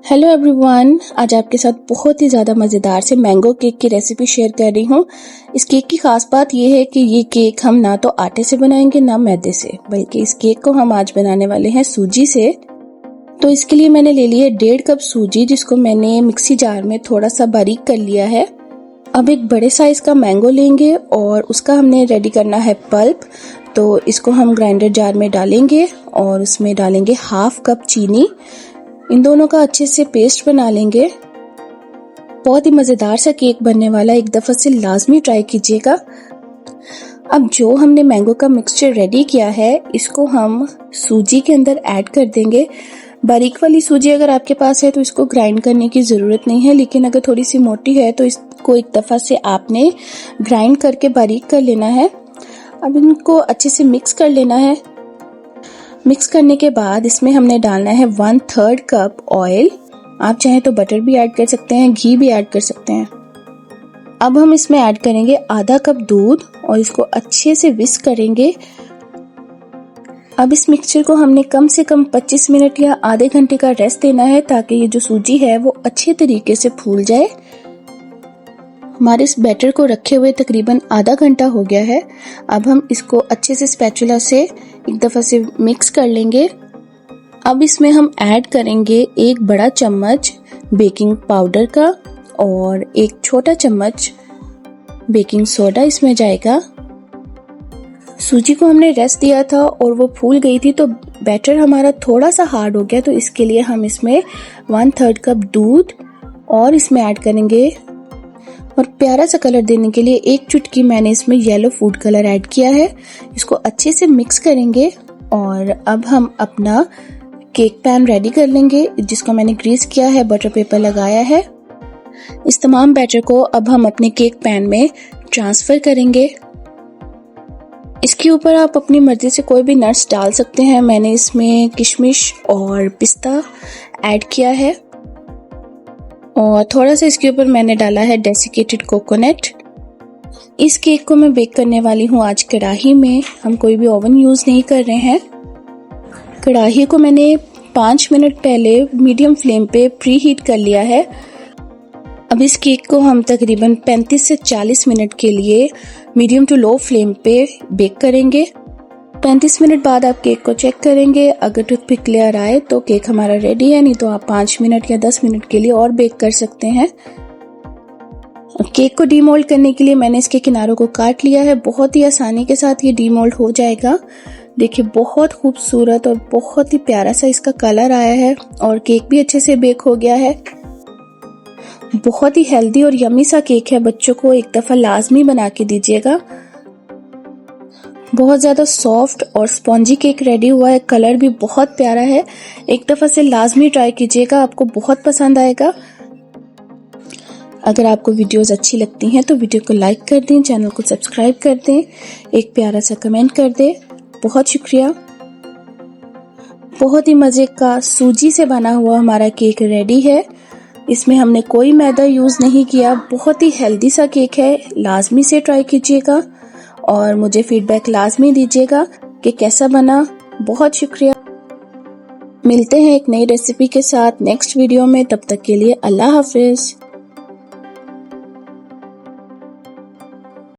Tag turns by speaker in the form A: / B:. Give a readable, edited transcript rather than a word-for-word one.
A: Hello everyone, आज आपके साथ बहुत ही ज़्यादा मज़ेदार से मैंगो केक की रेसिपी शेयर कर रही हूँ। इस केक की खास बात यह है कि ये केक हम ना तो आटे से बनाएंगे ना मैदे से, बल्कि इस केक को हम आज बनाने वाले हैं सूजी से। तो इसके लिए मैंने ले ली है 1.5 कप सूजी, जिसको मैंने मिक्सी जार में थोड़ा सा बारीक कर लिया है। अब एक बड़े साइज का मैंगो लेंगे और उसका हमने रेडी करना है पल्प। तो इसको हम ग्राइंडर जार में डालेंगे और उसमें डालेंगे 1/2 कप चीनी। इन दोनों का अच्छे से पेस्ट बना लेंगे। बहुत ही मजेदार सा केक बनने वाला है, एक दफा से लाजमी ट्राई कीजिएगा। अब जो हमने मैंगो का मिक्सचर रेडी किया है, इसको हम सूजी के अंदर ऐड कर देंगे। बारीक वाली सूजी अगर आपके पास है तो इसको ग्राइंड करने की जरूरत नहीं है, लेकिन अगर थोड़ी सी मोटी है तो इसको एक दफा से आपने ग्राइंड करके बारीक कर लेना है। अब इनको अच्छे से मिक्स कर लेना है। मिक्स करने के बाद इसमें हमने डालना है 1/3 कप ऑयल। आप चाहें तो बटर भी ऐड कर सकते हैं, घी भी ऐड कर सकते हैं। अब हम इसमें ऐड करेंगे आधा कप दूध और इसको अच्छे से विस्क करेंगे। अब इस मिक्सचर को हमने कम से कम 25 मिनट या आधे घंटे का रेस्ट देना है, ताकि ये जो सूजी है वो अच्छे तरीके से फूल जाए। हमारे इस बैटर को रखे हुए तकरीबन आधा घंटा हो गया है। अब हम इसको अच्छे से स्पैचुला से एक दफा से मिक्स कर लेंगे। अब इसमें हम ऐड करेंगे 1 बड़ा चम्मच बेकिंग पाउडर का और 1 छोटा चम्मच बेकिंग सोडा इसमें जाएगा। सूजी को हमने रेस्ट दिया था और वो फूल गई थी, तो बैटर हमारा थोड़ा सा हार्ड हो गया। तो इसके लिए हम इसमें 1/3 कप दूध और इसमें ऐड करेंगे, और प्यारा सा कलर देने के लिए 1 चुटकी मैंने इसमें येलो फूड कलर ऐड किया है। इसको अच्छे से मिक्स करेंगे और अब हम अपना केक पैन रेडी कर लेंगे, जिसको मैंने ग्रीस किया है, बटर पेपर लगाया है। इस तमाम बैटर को अब हम अपने केक पैन में ट्रांसफर करेंगे। इसके ऊपर आप अपनी मर्जी से कोई भी नट्स डाल सकते हैं। मैंने इसमें किशमिश और पिस्ता ऐड किया है और थोड़ा सा इसके ऊपर मैंने डाला है डेसिकेटेड कोकोनट। इस केक को मैं बेक करने वाली हूँ आज कढ़ाई में। हम कोई भी ओवन यूज नहीं कर रहे हैं। कढ़ाई को मैंने 5 मिनट पहले मीडियम फ्लेम पे प्री हीट कर लिया है। अब इस केक को हम तकरीबन 35 से 40 मिनट के लिए मीडियम टू लो फ्लेम पे बेक करेंगे। 35 मिनट बाद आप केक को चेक करेंगे। अगर टूथपिक क्लियर आए तो केक हमारा रेडी है, नहीं तो आप 5 मिनट या 10 मिनट के लिए और बेक कर सकते हैं। केक को डीमोल्ड करने के लिए मैंने इसके किनारों को काट लिया है। बहुत ही आसानी के साथ ये डीमोल्ड हो जाएगा। देखिए, बहुत खूबसूरत और बहुत ही प्यारा सा इसका कलर आया है और केक भी अच्छे से बेक हो गया है। बहुत ही हेल्दी और यम्मी सा केक है। बच्चों को एक दफा लाजमी बना के दीजिएगा। बहुत ज्यादा सॉफ्ट और स्पॉन्जी केक रेडी हुआ है। कलर भी बहुत प्यारा है। एक दफा से लाजमी ट्राई कीजिएगा, आपको बहुत पसंद आएगा। अगर आपको वीडियोस अच्छी लगती हैं तो वीडियो को लाइक कर दें, चैनल को सब्सक्राइब कर दें, एक प्यारा सा कमेंट कर दें। बहुत शुक्रिया। बहुत ही मजे का सूजी से बना हुआ हमारा केक रेडी है। इसमें हमने कोई मैदा यूज नहीं किया। बहुत ही हेल्दी सा केक है। लाजमी से ट्राई कीजिएगा और मुझे फीडबैक लाजमी दीजिएगा कि कैसा बना। बहुत शुक्रिया। मिलते हैं एक नई रेसिपी के साथ नेक्स्ट वीडियो में। तब तक के लिए अल्लाह हाफिज।